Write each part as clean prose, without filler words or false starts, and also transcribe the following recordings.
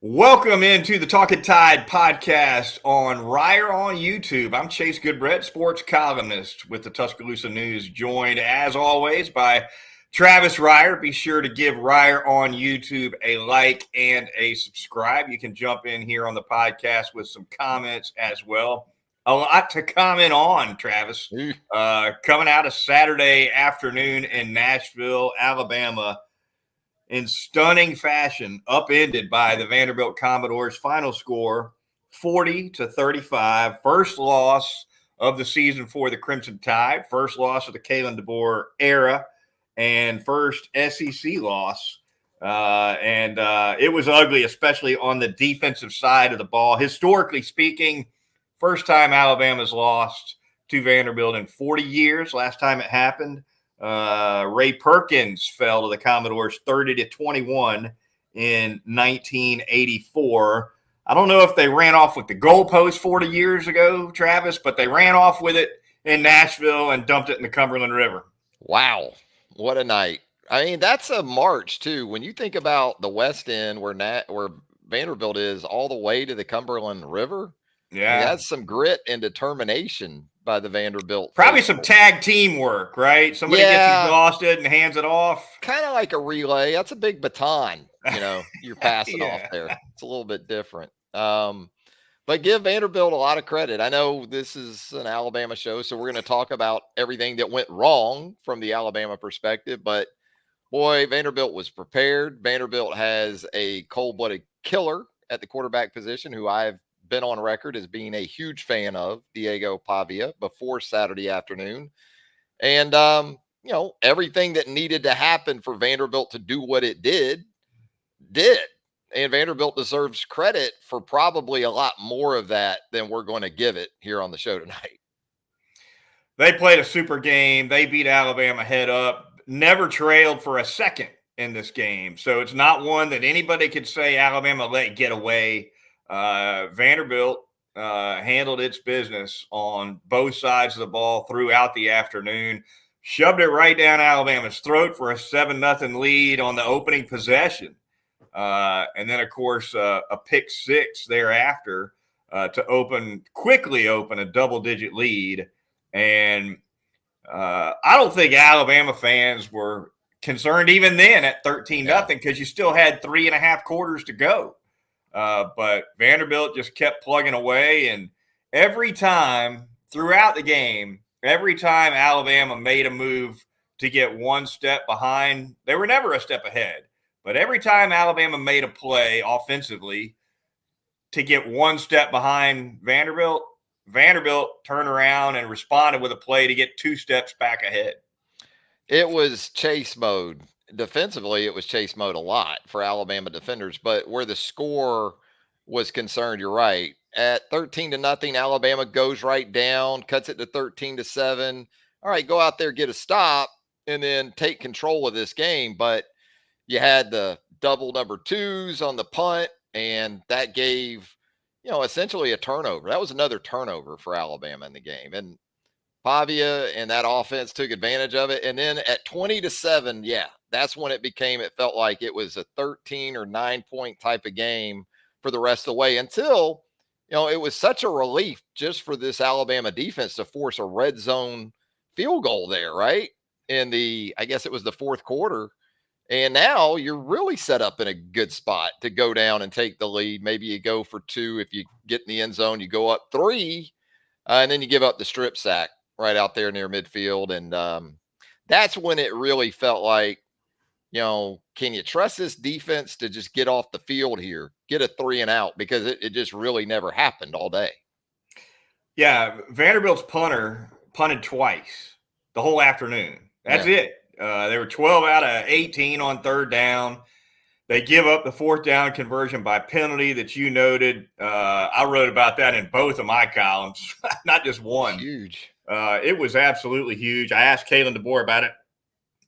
Welcome into the Talkin Tide podcast on Reier on YouTube. I'm Chase Goodbread, sports columnist with the Tuscaloosa News, joined as always by Travis Reier. Be sure to give Reier on YouTube a like and a subscribe. You can jump in here on the podcast with some comments as well. A lot to comment on, Travis. Coming out of Saturday afternoon in Nashville, Alabama, in stunning fashion, upended by the Vanderbilt Commodores. Final score 40-35. First loss of the season for the Crimson Tide. First loss of the Kalen DeBoer era, and first SEC loss. And it was ugly, especially on the defensive side of the ball. Historically speaking, first time Alabama's lost to Vanderbilt in 40 years. Last time it happened, Ray Perkins fell to the Commodores 30-21 in 1984. I don't know if they ran off with the goalpost 40 years ago, Travis, but they ran off with it in Nashville and dumped it in the Cumberland River. Wow. What a night. I mean, that's a march too. When you think about the West End where Vanderbilt is all the way to the Cumberland River, yeah, I mean, that's some grit and determination by the Vanderbilt. Probably some tag teamwork, right? Somebody gets exhausted and hands it off. Kind of like a relay. That's a big baton, you're passing off there. It's a little bit different. But give Vanderbilt a lot of credit. I know this is an Alabama show, so we're going to talk about everything that went wrong from the Alabama perspective. But boy, Vanderbilt was prepared. Vanderbilt has a cold-blooded killer at the quarterback position who I've been on record as being a huge fan of, Diego Pavia, before Saturday afternoon. And, everything that needed to happen for Vanderbilt to do what it did. And Vanderbilt deserves credit for probably a lot more of that than we're going to give it here on the show tonight. They played a super game. They beat Alabama head up, never trailed for a second in this game. So it's not one that anybody could say Alabama let get away. Vanderbilt handled its business on both sides of the ball throughout the afternoon, shoved it right down Alabama's throat for a 7-0 lead on the opening possession. And then, of course, a pick six thereafter to quickly open a double-digit lead. And I don't think Alabama fans were concerned even then at 13-0 because you still had 3.5 quarters to go. But Vanderbilt just kept plugging away, and every time throughout the game, every time Alabama made a move to get one step behind, they were never a step ahead. But every time Alabama made a play offensively to get one step behind Vanderbilt turned around and responded with a play to get 2 steps back ahead. It was chase mode. Defensively, it was chase mode a lot for Alabama defenders, but where the score was concerned, you're right. At 13-0, Alabama goes right down, cuts it to 13-7. All right, go out there, get a stop, and then take control of this game. But you had the double number twos on the punt, and that gave, essentially a turnover. That was another turnover for Alabama in the game. And Pavia and that offense took advantage of it. And then at 20-7, that's when it felt like it was a 13 or 9-point type of game for the rest of the way until, it was such a relief just for this Alabama defense to force a red zone field goal there, right? I guess it was the fourth quarter. And now you're really set up in a good spot to go down and take the lead. Maybe you go for 2. If you get in the end zone, you go up 3, and then you give up the strip sack right out there near midfield. And that's when it really felt like, can you trust this defense to just get off the field here, get a 3 and out? Because it just really never happened all day. Yeah, Vanderbilt's punter punted twice the whole afternoon. That's it. They were 12 out of 18 on third down. They give up the fourth down conversion by penalty that you noted. I wrote about that in both of my columns, not just one. Huge. It was absolutely huge. I asked Kalen DeBoer about it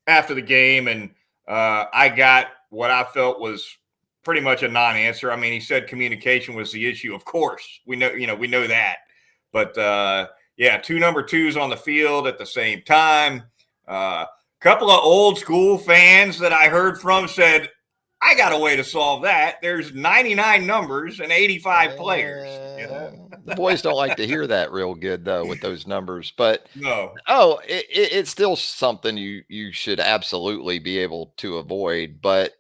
after the game, and I got what I felt was pretty much a non-answer. I mean, he said communication was the issue. Of course, we know that. But 2 number twos on the field at the same time. Couple of old school fans that I heard from said, I got a way to solve that. There's 99 numbers and 85 players. The boys don't like to hear that real good, though, with those numbers. But No. oh, it's still something you should absolutely be able to avoid. But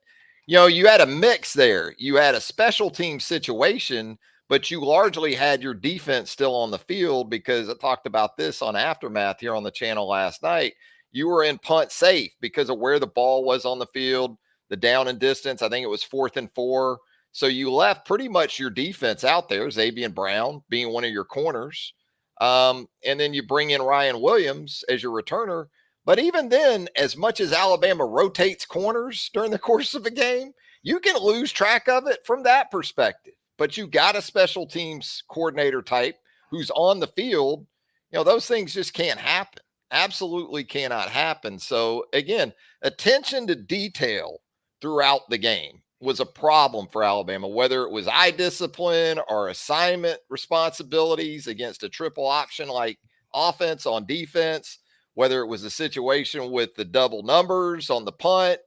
you had a mix there. You had a special team situation, but you largely had your defense still on the field, because I talked about this on Aftermath here on the channel last night. You were in punt safe because of where the ball was on the field, the down and distance. I think it was 4th and 4. So you left pretty much your defense out there, Xavier Brown being one of your corners. And then you bring in Ryan Williams as your returner. But even then, as much as Alabama rotates corners during the course of a game, you can lose track of it from that perspective. But you got a special teams coordinator type who's on the field. Those things just can't happen. Absolutely cannot happen. So again, attention to detail throughout the game was a problem for Alabama, whether it was eye discipline or assignment responsibilities against a triple option like offense on defense, whether it was a situation with the double numbers on the punt.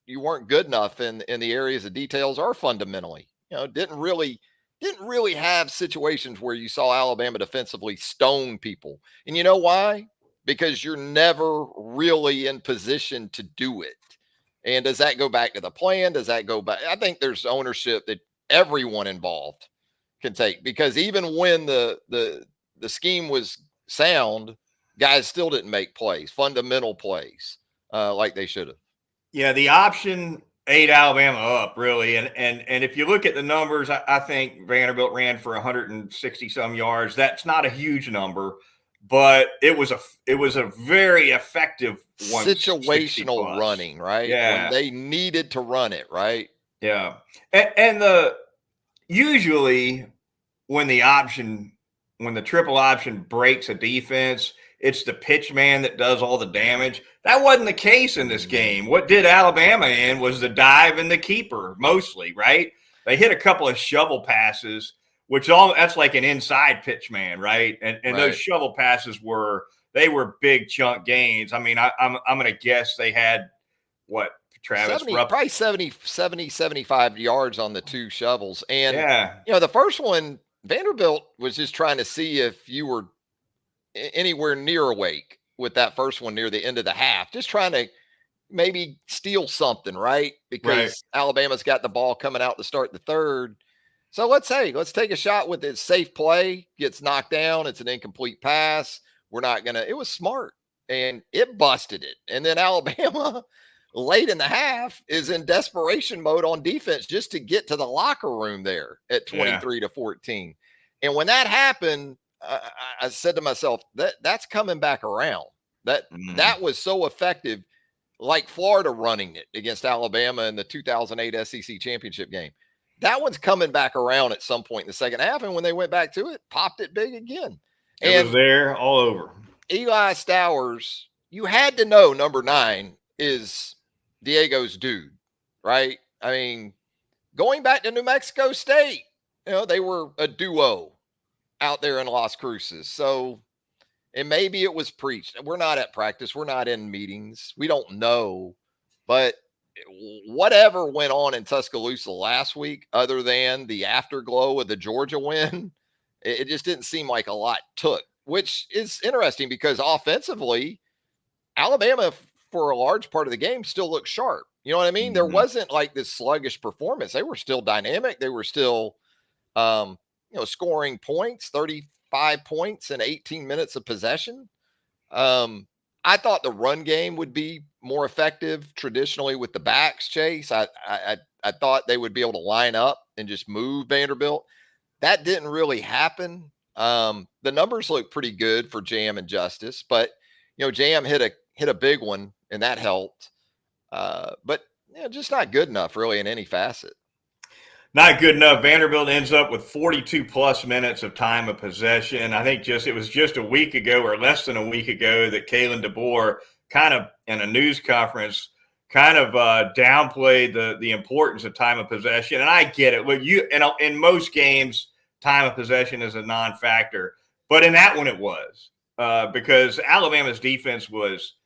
You weren't good enough in the areas of details, or fundamentally, didn't really have situations where you saw Alabama defensively stone people. And you know why? Because you're never really in position to do it. And does that go back to the plan? Does that go back? I think there's ownership that everyone involved can take, because even when the scheme was sound, guys still didn't make plays, fundamental plays, like they should have. Yeah, the option ate Alabama up, really. And if you look at the numbers, I think Vanderbilt ran for 160 some yards. That's not a huge number, but it was a very effective one. Situational running, right? Yeah. When they needed to run it, right? Yeah. And usually when the triple option breaks a defense, it's the pitch man that does all the damage. That wasn't the case in this game. What did Alabama in was the dive and the keeper mostly, right? They hit a couple of shovel passes, that's like an inside pitch man, right? And right. Those shovel passes were big chunk gains. I mean, I'm going to guess they had what, Travis? Probably 70, 75 yards on the two shovels. And, the first one, Vanderbilt was just trying to see if you were anywhere near awake with that first one near the end of the half, just trying to maybe steal something, right? Because Alabama's got the ball coming out to start the third. So let's take a shot with it. Safe play, gets knocked down. It's an incomplete pass. It was smart, and it busted it. And then Alabama late in the half is in desperation mode on defense just to get to the locker room there at 23-14. And when that happened, I said to myself, that's coming back around. That was so effective, like Florida running it against Alabama in the 2008 SEC championship game. That one's coming back around at some point in the second half, and when they went back to it, popped it big again. It was there all over. Eli Stowers, you had to know number 9 is Diego's dude, right? I mean, going back to New Mexico State, they were a duo out there in Las Cruces. So, and maybe it was preached. We're not at practice. We're not in meetings. We don't know. But whatever went on in Tuscaloosa last week, other than the afterglow of the Georgia win, it just didn't seem like a lot took, which is interesting because offensively, Alabama, for a large part of the game, still looked sharp. You know what I mean? There wasn't like this sluggish performance. They were still dynamic. They were still, scoring points, 35 points in 18 minutes of possession. I thought the run game would be more effective traditionally with the backs, Chase. I thought they would be able to line up and just move Vanderbilt. That didn't really happen. The numbers look pretty good for Jam and Justice, but Jam hit a big one and that helped. But just not good enough really in any facet. Not good enough. Vanderbilt ends up with 42 plus minutes of time of possession. I think it was just a week ago or less than a week ago that Kalen DeBoer kind of in a news conference downplayed the importance of time of possession. And I get it. Look, in most games, time of possession is a non-factor. But in that one it was because Alabama's defense was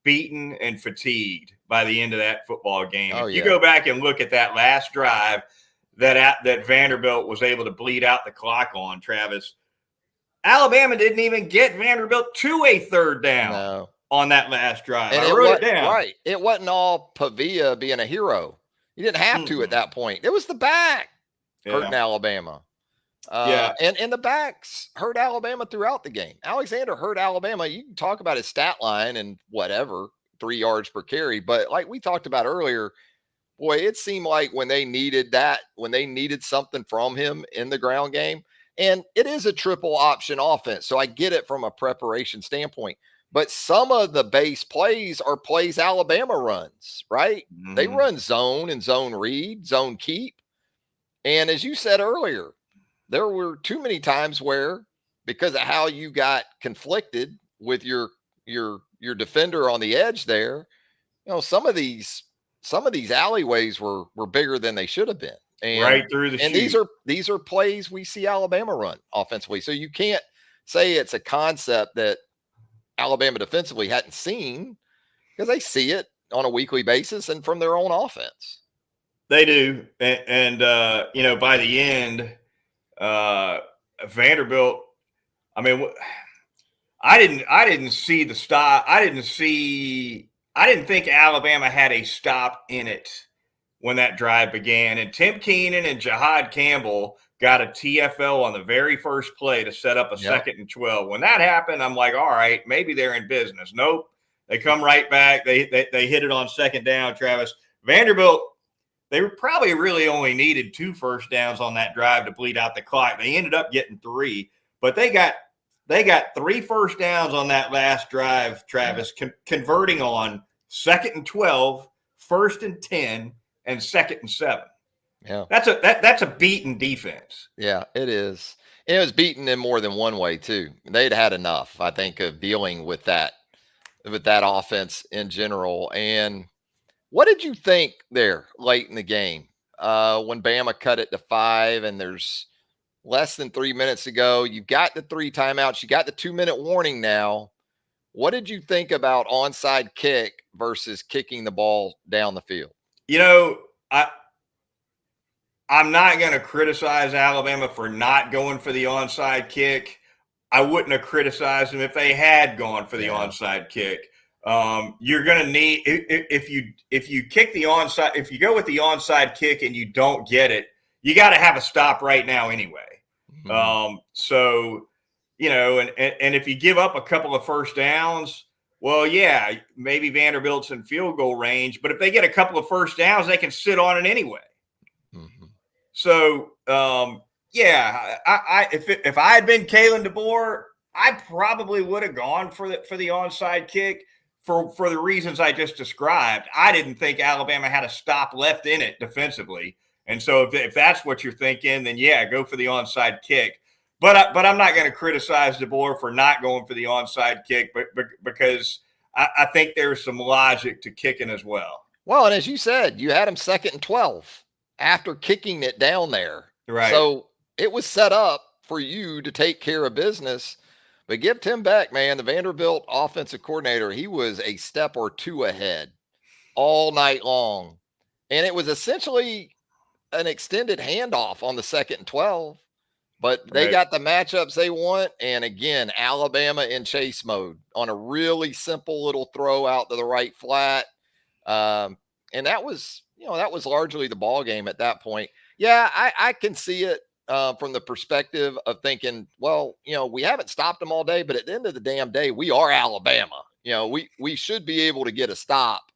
beaten and fatigued by the end of that football game. Oh, if you go back and look at that last drive that Vanderbilt was able to bleed out the clock on, Travis, Alabama didn't even get Vanderbilt to a third down on that last drive. And I wrote it down. Right. It wasn't all Pavia being a hero. You didn't have to at that point. It was the back hurting Alabama. And the backs hurt Alabama throughout the game. Alexander hurt Alabama. You can talk about his stat line and whatever, 3 yards per carry. But like we talked about earlier, boy, it seemed like when they needed something from him in the ground game, and it is a triple option offense. So I get it from a preparation standpoint. But some of the base plays are plays Alabama runs, right? Mm-hmm. They run zone and zone read, zone keep. And as you said earlier, there were too many times where, because of how you got conflicted with your defender on the edge there, some of these alleyways were bigger than they should have been. And, right through the chute. These are plays we see Alabama run offensively. So you can't say it's a concept that Alabama defensively hadn't seen, because they see it on a weekly basis and from their own offense. They do. And by the end, Vanderbilt, I mean, I didn't see the stop. I didn't think Alabama had a stop in it when that drive began. And Tim Keenan and Jahad Campbell got a TFL on the very first play to set up a 2nd and 12. When that happened, I'm like, all right, maybe they're in business. Nope. They come right back. They hit it on 2nd down, Travis. Vanderbilt, they probably really only needed 2 first downs on that drive to bleed out the clock. They ended up getting 3, but they got 3 first downs on that last drive, Travis, converting on 2nd and 12, 1st and 10, and 2nd and 7. Yeah, that's a beaten defense. Yeah, it is. And it was beaten in more than one way too. They'd had enough, I think, of dealing with that offense in general. And what did you think there late in the game when Bama cut it to 5 and there's less than 3 minutes to go? You've got the 3 timeouts. You got the 2-minute warning now. What did you think about onside kick versus kicking the ball down the field? I'm not going to criticize Alabama for not going for the onside kick. I wouldn't have criticized them if they had gone for the onside kick. You're going to need, if you kick the onside, if you go with the onside kick and you don't get it, you got to have a stop right now anyway. Mm-hmm. And if you give up a couple of first downs, well, yeah, maybe Vanderbilt's in field goal range, but if they get a couple of first downs, they can sit on it anyway. Mm-hmm. So, if I had been Kalen DeBoer, I probably would have gone for the onside kick for the reasons I just described. I didn't think Alabama had a stop left in it defensively. And so if that's what you're thinking, then go for the onside kick. But I'm not going to criticize DeBoer for not going for the onside kick, but because I think there's some logic to kicking as well. Well, and as you said, you had him 2nd and 12 after kicking it down there. Right. So it was set up for you to take care of business. But give Tim Beck, man, the Vanderbilt offensive coordinator, he was a step or 2 ahead all night long. And it was essentially an extended handoff on the 2nd and 12. But they got the matchups they want. And again, Alabama in chase mode on a really simple little throw out to the right flat. And that was largely the ball game at that point. Yeah, I can see it from the perspective of thinking, well, we haven't stopped them all day, but at the end of the damn day, we are Alabama. We should be able to get a stop.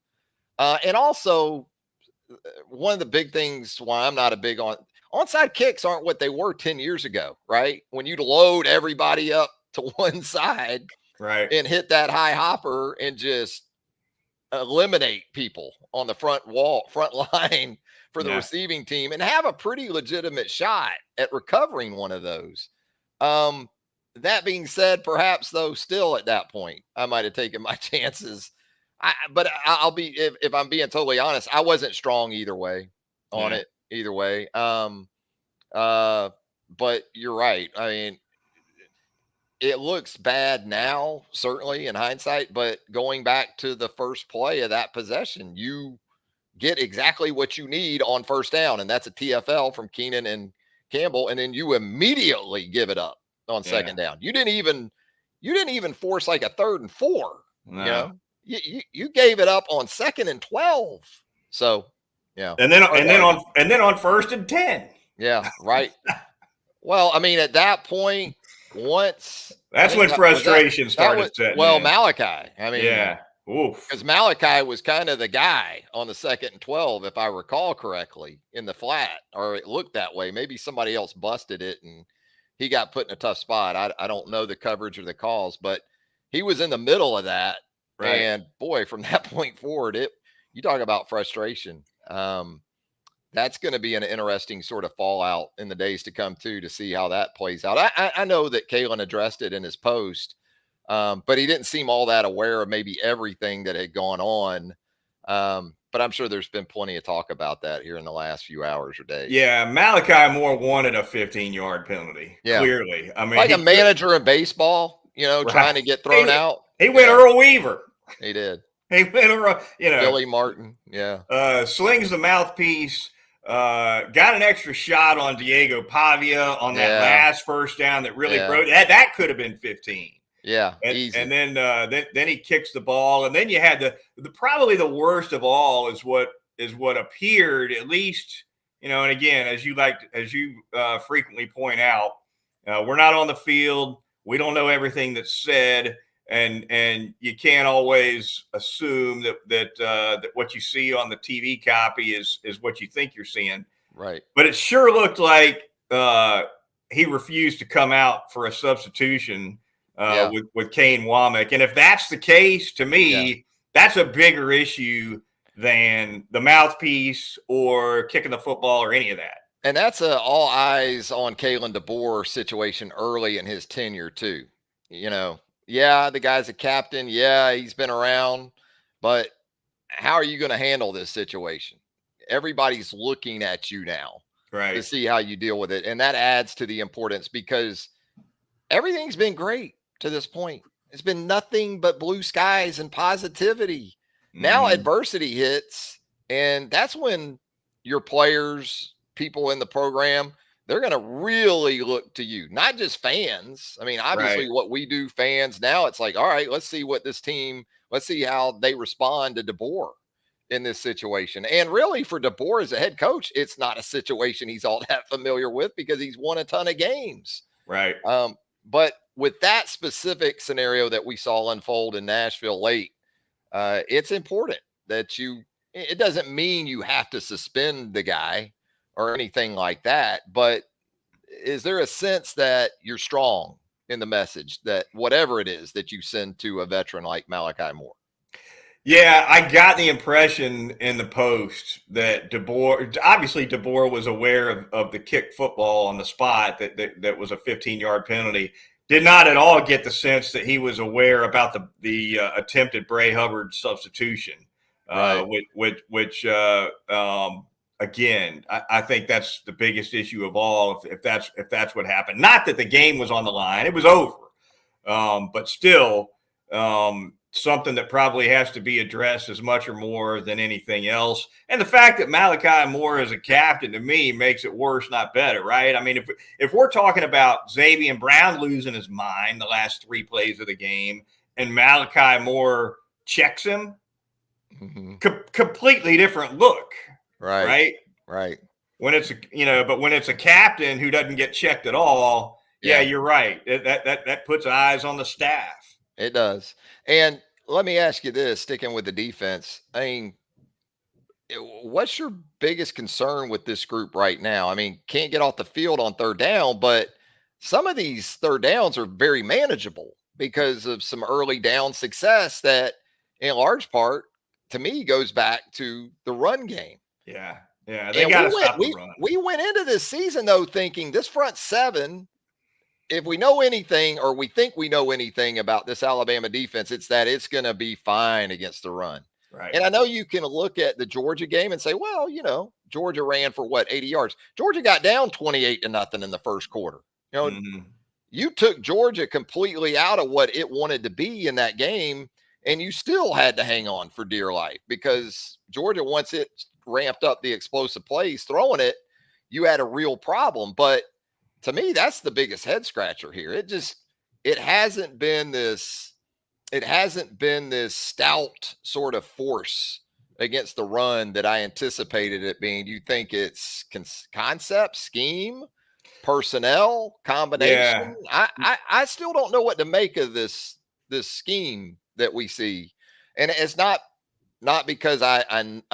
And also, one of the big things why I'm not a big onside kicks aren't what they were 10 years ago, right? When you'd load everybody up to one side and hit that high hopper and just eliminate people on the front line for the receiving team and have a pretty legitimate shot at recovering one of those. That being said, perhaps though, still at that point, I might have taken my chances. But I'll be, if I'm being totally honest, I wasn't strong either way on it either way. But you're right. I mean, it looks bad now, certainly in hindsight, but going back to the first play of that possession, you get exactly what you need on first down, and that's a TFL from Keenan and Campbell, and then you immediately give it up on second down. You didn't even force like a 3rd and 4. No. You know, you gave it up on 2nd and 12. So, yeah, and then on 1st and 10. Yeah, right. Well, I mean, at that point, once that's when frustration started setting in. Malachi. I mean, yeah, because Malachi was kind of the guy on the 2nd and 12, if I recall correctly, in the flat, or it looked that way. Maybe somebody else busted it and he got put in a tough spot. I don't know the coverage or the calls, but he was in the middle of that. Right. And boy, from that point forward, you talk about frustration. That's going to be an interesting sort of fallout in the days to come too, to see how that plays out. I know that Kalen addressed it in his post, but he didn't seem all that aware of maybe everything that had gone on. But I'm sure there's been plenty of talk about that here in the last few hours or days. Yeah, Malachi Moore wanted a 15-yard penalty. Yeah. Clearly, I mean, like a manager in baseball, trying to get thrown out. He went Earl Weaver. He did. He went Earl. Billy Martin. Yeah. Slings the mouthpiece. Got an extra shot on Diego Pavia on that last first down that really broke. That could have been 15. Yeah, easy. And then he kicks the ball, and then you had the probably the worst of all is what appeared, at least, and again, as you frequently point out, we're not on the field, we don't know everything that's said, and you can't always assume that what you see on the TV copy is what you think you're seeing. Right. But it sure looked like he refused to come out for a substitution. With Kane Womack. And if that's the case, to me, that's a bigger issue than the mouthpiece or kicking the football or any of that. And that's a all eyes on Kalen DeBoer situation early in his tenure too. The guy's a captain. Yeah, he's been around, but how are you going to handle this situation? Everybody's looking at you now, right, to see how you deal with it. And that adds to the importance, because everything's been great to this point. It's been nothing but blue skies and positivity. Now adversity hits, and that's when your players, people in the program, they're going to really look to you, not just fans. I mean, obviously what we do, fans, now it's like, all right, let's see how they respond to DeBoer in this situation. And really, for DeBoer as a head coach, it's not a situation he's all that familiar with, because he's won a ton of games. Right. But with that specific scenario that we saw unfold in Nashville late, it's important that it doesn't mean you have to suspend the guy or anything like that, but is there a sense that you're strong in the message, that whatever it is that you send to a veteran like Malachi Moore? Yeah, I got the impression in the post that DeBoer was aware of the kick football on the spot that was a 15-yard penalty. Did not at all get the sense that he was aware about the attempted Bray Hubbard substitution, which again, I think that's the biggest issue of all. If that's what happened, not that the game was on the line, it was over, but still. Something that probably has to be addressed as much or more than anything else. And the fact that Malachi Moore is a captain, to me, makes it worse, not better, right? I mean, if we're talking about Xavier Brown losing his mind the last 3 plays of the game, and Malachi Moore checks him, completely different look, right? When it's but when it's a captain who doesn't get checked at all, you're right. That puts eyes on the staff. It does. And let me ask you this, sticking with the defense, I mean, what's your biggest concern with this group right now? I mean, can't get off the field on 3rd down, but some of these 3rd downs are very manageable because of some early down success that, in large part, to me, goes back to the run game. Yeah. They got to stop the run. We went into this season, though, thinking this front 7, if we know anything, or we think we know anything about this Alabama defense, it's that it's going to be fine against the run. Right. And I know you can look at the Georgia game and say, well, Georgia ran for 80 yards. Georgia got down 28-0 in the first quarter. you took Georgia completely out of what it wanted to be in that game, and you still had to hang on for dear life because Georgia, once it ramped up the explosive plays, throwing it, you had a real problem. But to me, that's the biggest head scratcher here. It hasn't been this stout sort of force against the run that I anticipated it being. Do you think it's concept, scheme, personnel, combination? Yeah. I still don't know what to make of this scheme that we see. And it's not because I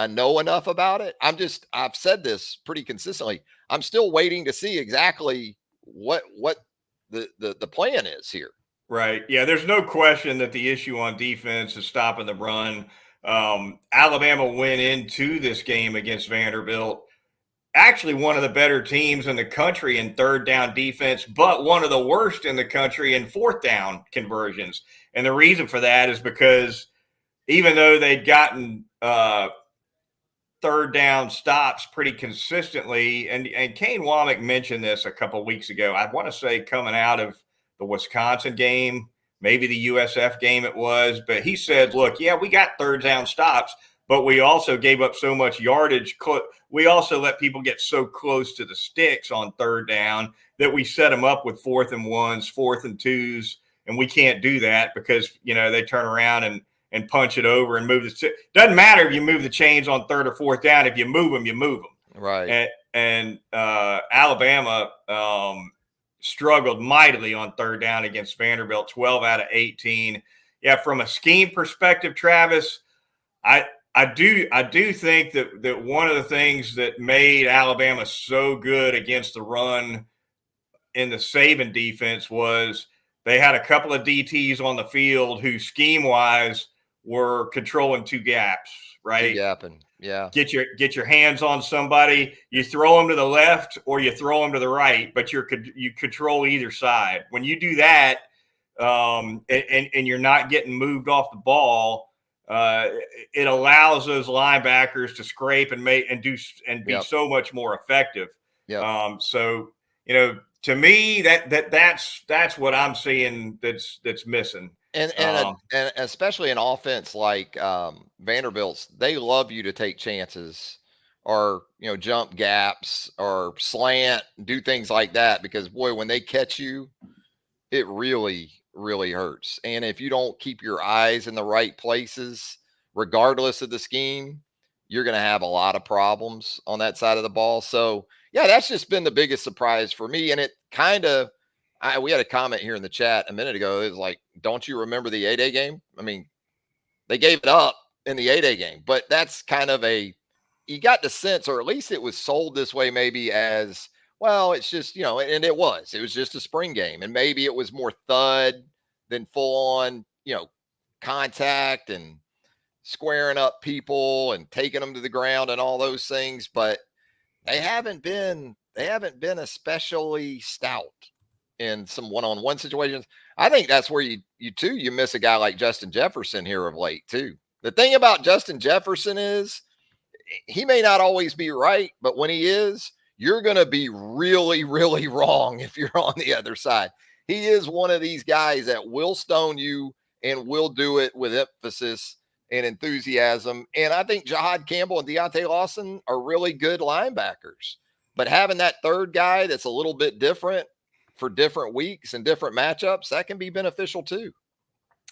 know enough about it. I've said this pretty consistently. I'm still waiting to see exactly what the plan is here. Right. Yeah, there's no question that the issue on defense is stopping the run. Alabama went into this game against Vanderbilt, actually one of the better teams in the country in third down defense, but one of the worst in the country in fourth down conversions. And the reason for that is because even though they'd gotten third down stops pretty consistently, and Kane Womack mentioned this a couple of weeks ago, I want to say coming out of the Wisconsin game, maybe the USF game it was, but he said, look, yeah, we got third down stops, but we also gave up so much yardage. We also let people get so close to the sticks on third down that we set them up with 4th and 1s, 4th and 2s, and we can't do that because, they turn around and punch it over and move the – doesn't matter if you move the chains on third or fourth down. If you move them, you move them. Right. And Alabama struggled mightily on third down against Vanderbilt, 12 out of 18. Yeah, from a scheme perspective, Travis, I do think that one of the things that made Alabama so good against the run in the Saban defense was they had a couple of DTs on the field who scheme-wise were controlling two gaps, right? Two-gapping, yeah. Get your hands on somebody, you throw them to the left or you throw them to the right, but you control either side. When you do that, and you're not getting moved off the ball, it allows those linebackers to scrape and be so much more effective. Yep. So to me, that's what I'm seeing that's missing. And especially an offense like Vanderbilt's, they love you to take chances or jump gaps or slant, do things like that because boy, when they catch you, it really, really hurts. And if you don't keep your eyes in the right places, regardless of the scheme, you're going to have a lot of problems on that side of the ball. So yeah, that's just been the biggest surprise for me. And it kind of, we had a comment here in the chat a minute ago. It was like, don't you remember the 8A game? I mean, they gave it up in the 8A game, but that's kind of you got the sense, or at least it was sold this way, maybe as, well, it's just, and it was just a spring game. And maybe it was more thud than full on, contact and squaring up people and taking them to the ground and all those things. But they haven't been especially stout in some one-on-one situations. I think that's where you miss a guy like Justin Jefferson here of late too. The thing about Justin Jefferson is he may not always be right, but when he is, you're going to be really, really wrong if you're on the other side. He is one of these guys that will stone you and will do it with emphasis and enthusiasm. And I think Jahad Campbell and Deontay Lawson are really good linebackers. But having that third guy that's a little bit different for different weeks and different matchups, that can be beneficial too.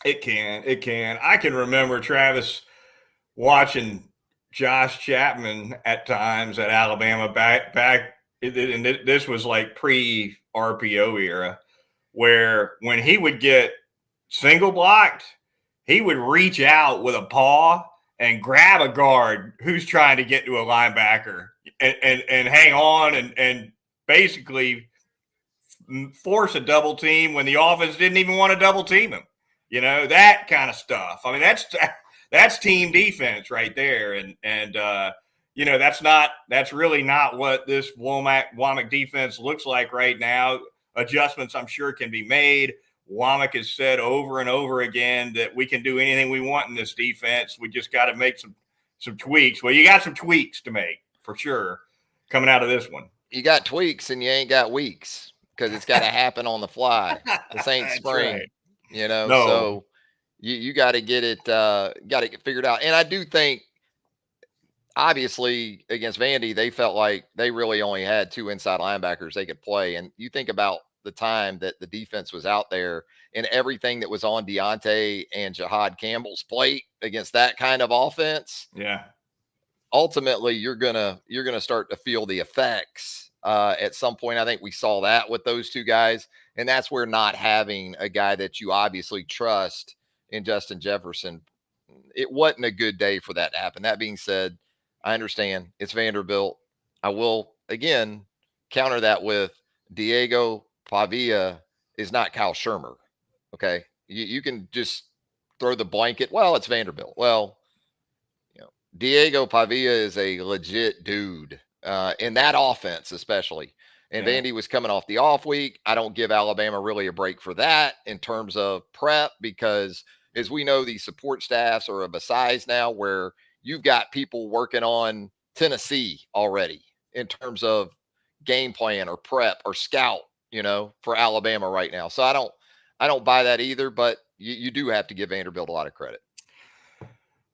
It can. I can remember, Travis, watching Josh Chapman at times at Alabama back, and this was like pre-RPO era, where when he would get single blocked, he would reach out with a paw and grab a guard who's trying to get to a linebacker and hang on and basically force a double team when the offense didn't even want to double team him. That kind of stuff. I mean, that's team defense right there. And that's really not what this Womack defense looks like right now. Adjustments, I'm sure, can be made. Womack has said over and over again that we can do anything we want in this defense. We just got to make some tweaks. Well, you got some tweaks to make for sure coming out of this one. You got tweaks and you ain't got weeks. because it's got to happen on the fly. This ain't That's spring, right. No. So you got to get it, got to get figured out. And I do think, obviously, against Vandy, they felt like they really only had 2 inside linebackers they could play. And you think about the time that the defense was out there and everything that was on Deontay and Jihad Campbell's plate against that kind of offense. Yeah. Ultimately, you're gonna start to feel the effects at some point. I think we saw that with those 2 guys, and that's where not having a guy that you obviously trust in Justin Jefferson, it wasn't a good day for that to happen. That being said, I understand it's Vanderbilt. I will again counter that with Diego Pavia is not Kyle Shermer. Okay, you can just throw the blanket. Well, it's Vanderbilt. Well, Diego Pavia is a legit dude in that offense, especially. And Vandy was coming off the off week. I don't give Alabama really a break for that in terms of prep because, as we know, these support staffs are of a size now where you've got people working on Tennessee already in terms of game plan or prep or scout, for Alabama right now. So I don't buy that either, but you do have to give Vanderbilt a lot of credit.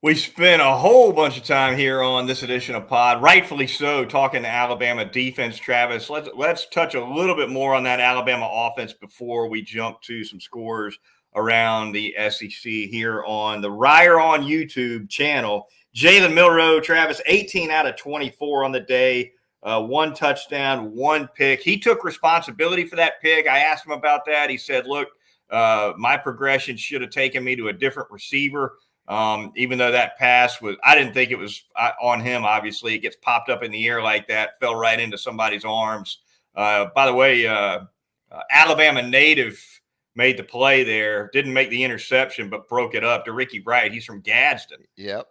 We spent a whole bunch of time here on this edition of Pod, rightfully so, talking to Alabama defense. Travis, let's touch a little bit more on that Alabama offense before we jump to some scores around the SEC here on the Reier on YouTube channel. Jalen Milroe, Travis, 18 out of 24 on the day, 1 touchdown, 1 pick. He took responsibility for that pick. I asked him about that. He said, look, my progression should have taken me to a different receiver. Even though that pass I didn't think it was on him. Obviously, it gets popped up in the air like that, fell right into somebody's arms. By the way, Alabama native made the play there, didn't make the interception, but broke it up to Ricky Wright. He's from Gadsden. Yep.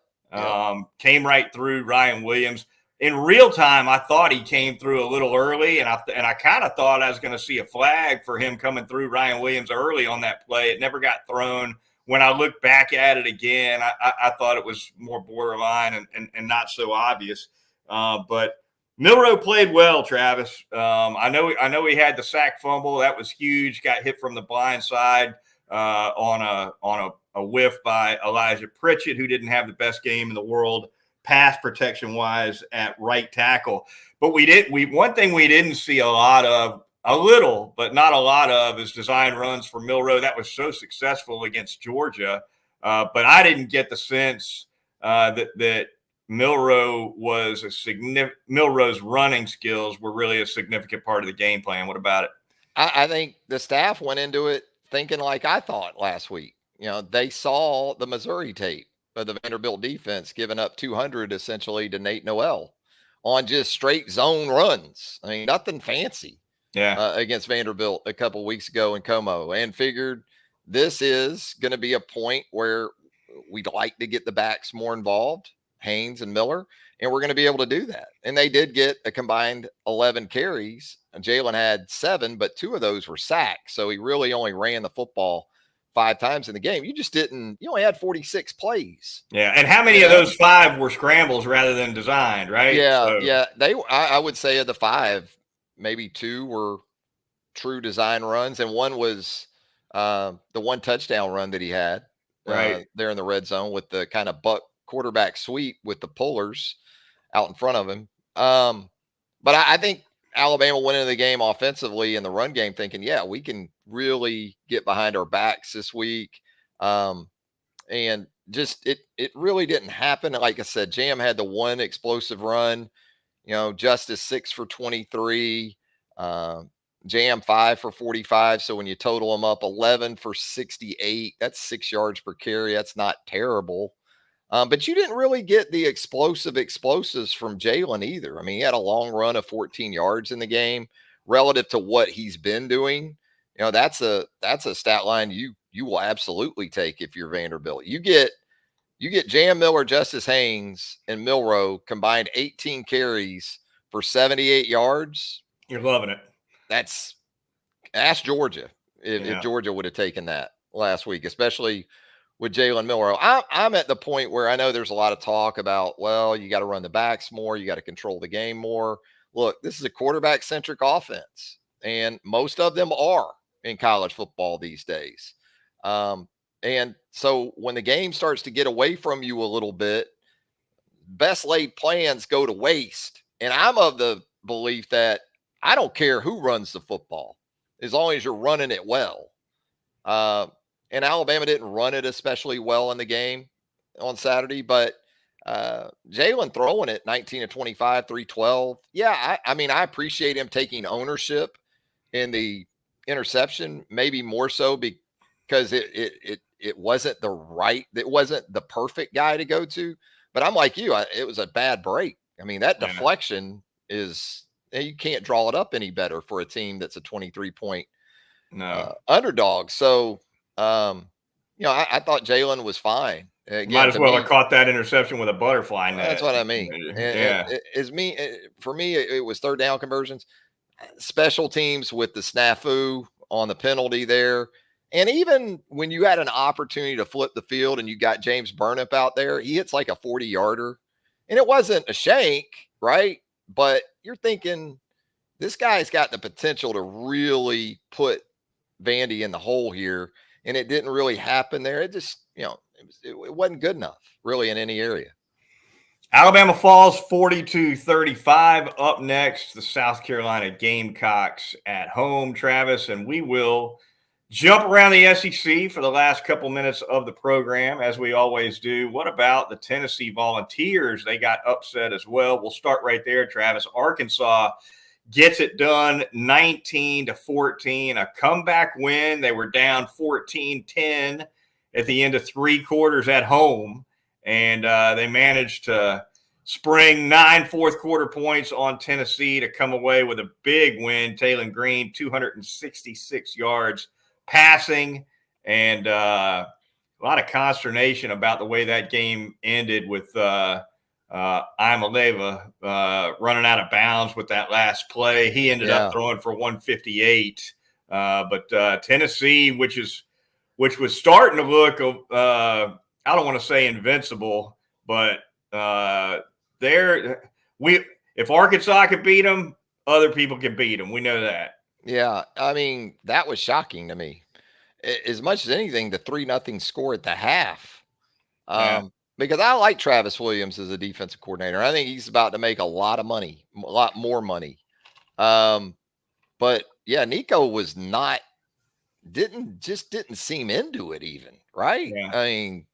Came right through Ryan Williams. In real time, I thought he came through a little early, and I kind of thought I was going to see a flag for him coming through Ryan Williams early on that play. It never got thrown. When I look back at it again, I thought it was more borderline and not so obvious. But Milroe played well, Travis. I know he had the sack fumble. That was huge. Got hit from the blind side on a whiff by Elijah Pritchett, who didn't have the best game in the world pass protection wise at right tackle. But one thing we didn't see a little, but not a lot of, is design runs for Milroe. That was so successful against Georgia. But I didn't get the sense that Milroe's running skills were really a significant part of the game plan. What about it? I think the staff went into it thinking like I thought last week. They saw the Missouri tape of the Vanderbilt defense giving up 200 essentially to Nate Noel on just straight zone runs. I mean, nothing fancy. Against Vanderbilt a couple weeks ago in Como, and figured this is going to be a point where we'd like to get the backs more involved, Haynes and Miller, and we're going to be able to do that. And they did get a combined 11 carries. Jalen had 7, but 2 of those were sacks. So he really only ran the football 5 times in the game. You only had 46 plays. Yeah. And how many of those 5 were scrambles rather than designed, right? Yeah. I would say of the 5, maybe 2 were true design runs, and one was the 1 touchdown run that he had there in the red zone with the kind of buck quarterback sweep with the pullers out in front of him. But I think Alabama went into the game offensively in the run game thinking, we can really get behind our backs this week. And just it really didn't happen. Like I said, Jam had the 1 explosive run. Justice 6 for 23, Jam 5 for 45. So when you total them up, 11 for 68, that's 6 yards per carry. That's not terrible. But you didn't really get the explosives from Jalen either. I mean, he had a long run of 14 yards in the game relative to what he's been doing. That's a stat line you will absolutely take if you're Vanderbilt. You get Jam Miller, Justice Haynes, and Milroe combined 18 carries for 78 yards. You're loving it. Ask Georgia if Georgia would have taken that last week, especially with Jalen Milroe. I'm at the point where I know there's a lot of talk about, you got to run the backs more. You got to control the game more. Look, this is a quarterback-centric offense. and most of them are in college football these days. And so when the game starts to get away from you a little bit, best laid plans go to waste. And I'm of the belief that I don't care who runs the football as long as you're running it well. Uh, and Alabama didn't run it especially well in the game on Saturday, but Jalen throwing it 19 to 25, 312. Yeah, I mean, I appreciate him taking ownership in the interception, maybe more so because it wasn't it wasn't the perfect guy to go to. But I'm like you, it was a bad break. I mean, that deflection is, you can't draw it up any better for a team that's a 23-point underdog. So, I thought Jalen was fine. Again, might as well have caught that interception with a butterfly net. That's what I mean. For me, it was third down conversions, special teams with the snafu on the penalty there. And even when you had an opportunity to flip the field and you got James Burnip out there, he hits like a 40-yarder. And it wasn't a shank, right? But you're thinking, this guy's got the potential to really put Vandy in the hole here. And it didn't really happen there. It just, it wasn't good enough, really, in any area. Alabama falls 42-35. Up next, the South Carolina Gamecocks at home, Travis, and we will jump around the SEC for the last couple minutes of the program, as we always do. What about the Tennessee Volunteers? They got upset as well. We'll start right there, Travis. Arkansas gets it done 19-14, a comeback win. They were down 14-10 at the end of three quarters at home, and they managed to spring 9 fourth-quarter points on Tennessee to come away with a big win. Taylon Green, 266 yards passing, and a lot of consternation about the way that game ended with Imaleva running out of bounds with that last play. He ended up throwing for 158. But Tennessee, which was starting to look, I don't want to say invincible, but if Arkansas could beat them, other people can beat them. We know that. Yeah, I mean, that was shocking to me. As much as anything, the 3-0 score at the half. Because I like Travis Williams as a defensive coordinator. I think he's about to make a lot of money, a lot more money. But yeah, Nico was didn't seem into it even, right? Yeah. I mean,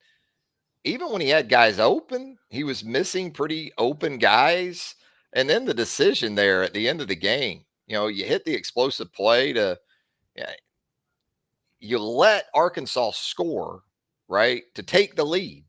even when he had guys open, he was missing pretty open guys. And then the decision there at the end of the game, you hit the explosive play you let Arkansas score, right, to take the lead.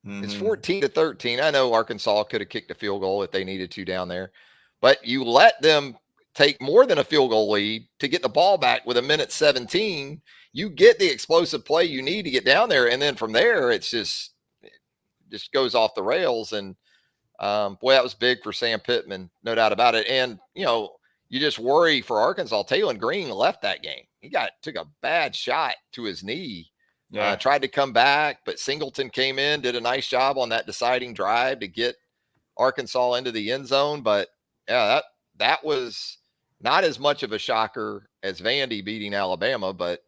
Mm-hmm. It's 14-13. I know Arkansas could have kicked a field goal if they needed to down there, but you let them take more than a field goal lead to get the ball back with 1:17. You get the explosive play you need to get down there. And then from there, it just goes off the rails. And boy, that was big for Sam Pittman, no doubt about it. And, you just worry for Arkansas. Taylon Green left that game. He took a bad shot to his knee. Tried to come back, but Singleton came in, did a nice job on that deciding drive to get Arkansas into the end zone. But yeah, that was not as much of a shocker as Vandy beating Alabama. But,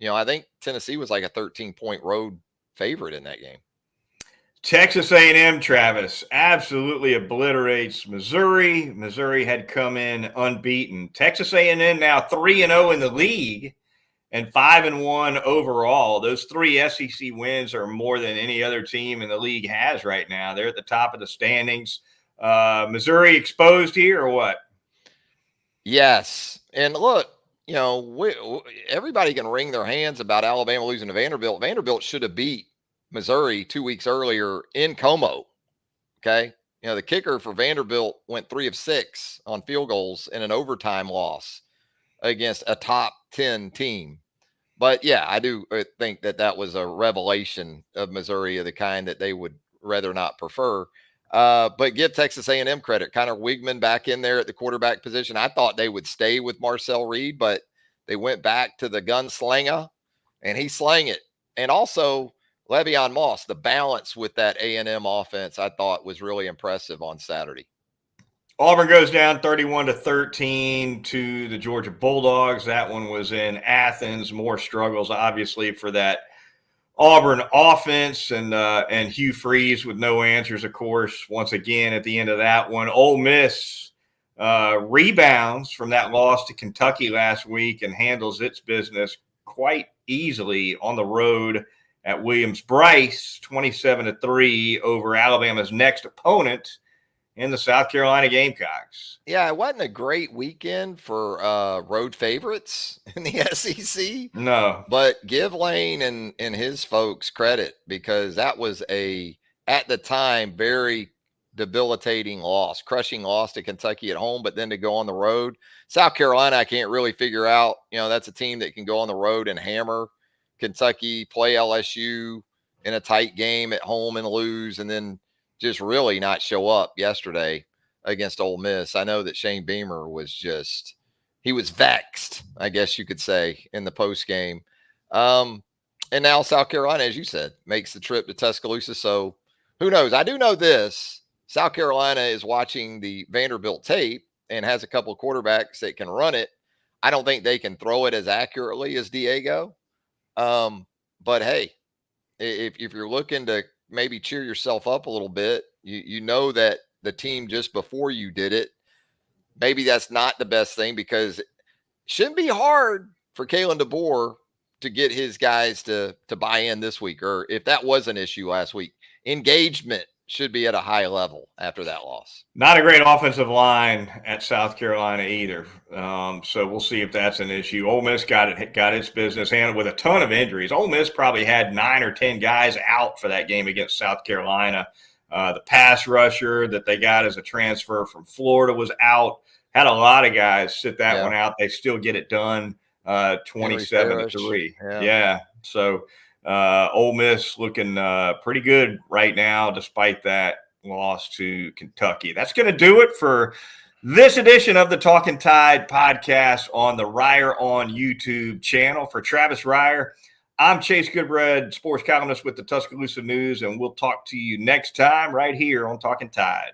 I think Tennessee was like a 13-point road favorite in that game. Texas A&M, Travis, absolutely obliterates Missouri. Missouri had come in unbeaten. Texas A&M now 3-0 in the league and 5-1 overall. Those three SEC wins are more than any other team in the league has right now. They're at the top of the standings. Missouri exposed here or what? Yes. And look, everybody can wring their hands about Alabama losing to Vanderbilt. Vanderbilt should have beat Missouri 2 weeks earlier in Como. Okay. The kicker for Vanderbilt went 3 of 6 on field goals in an overtime loss against a top 10 team. But yeah, I do think that was a revelation of Missouri of the kind that they would rather not prefer. But give Texas A&M credit. Connor Wigman back in there at the quarterback position. I thought they would stay with Marcel Reed, but they went back to the gunslinger, and he slang it. And also Le'Veon Moss, the balance with that A&M offense, I thought was really impressive on Saturday. Auburn goes down 31-13 to the Georgia Bulldogs. That one was in Athens. More struggles, obviously, for that Auburn offense, and Hugh Freeze with no answers, of course, once again at the end of that one. Ole Miss rebounds from that loss to Kentucky last week and handles its business quite easily on the road at Williams-Brice, 27-3 over Alabama's next opponent in the South Carolina Gamecocks. Yeah, it wasn't a great weekend for road favorites in the SEC. No. But give Lane and his folks credit, because that was at the time, very debilitating loss, crushing loss to Kentucky at home, but then to go on the road. South Carolina, I can't really figure out, that's a team that can go on the road and hammer Kentucky, play LSU in a tight game at home and lose, and then just really not show up yesterday against Ole Miss. I know that Shane Beamer he was vexed, I guess you could say, in the post game. And now South Carolina, as you said, makes the trip to Tuscaloosa. So who knows? I do know this. South Carolina is watching the Vanderbilt tape and has a couple of quarterbacks that can run it. I don't think they can throw it as accurately as Diego. But hey, if you're looking to maybe cheer yourself up a little bit, you know that the team just before you did it, maybe that's not the best thing, because it shouldn't be hard for Kalen DeBoer to get his guys to buy in this week, or if that was an issue last week, engagement should be at a high level after that loss. Not a great offensive line at South Carolina either. So we'll see if that's an issue. Ole Miss got its business handled with a ton of injuries. Ole Miss probably had 9 or 10 guys out for that game against South Carolina. The pass rusher that they got as a transfer from Florida was out. Had a lot of guys sit that one out. They still get it done 27-3. Yeah. So Ole Miss looking pretty good right now, despite that loss to Kentucky. That's going to do it for this edition of the Talkin Tide podcast on the Reier on YouTube channel. For Travis Reier, I'm Chase Goodbread, sports columnist with the Tuscaloosa News, and we'll talk to you next time right here on Talkin Tide.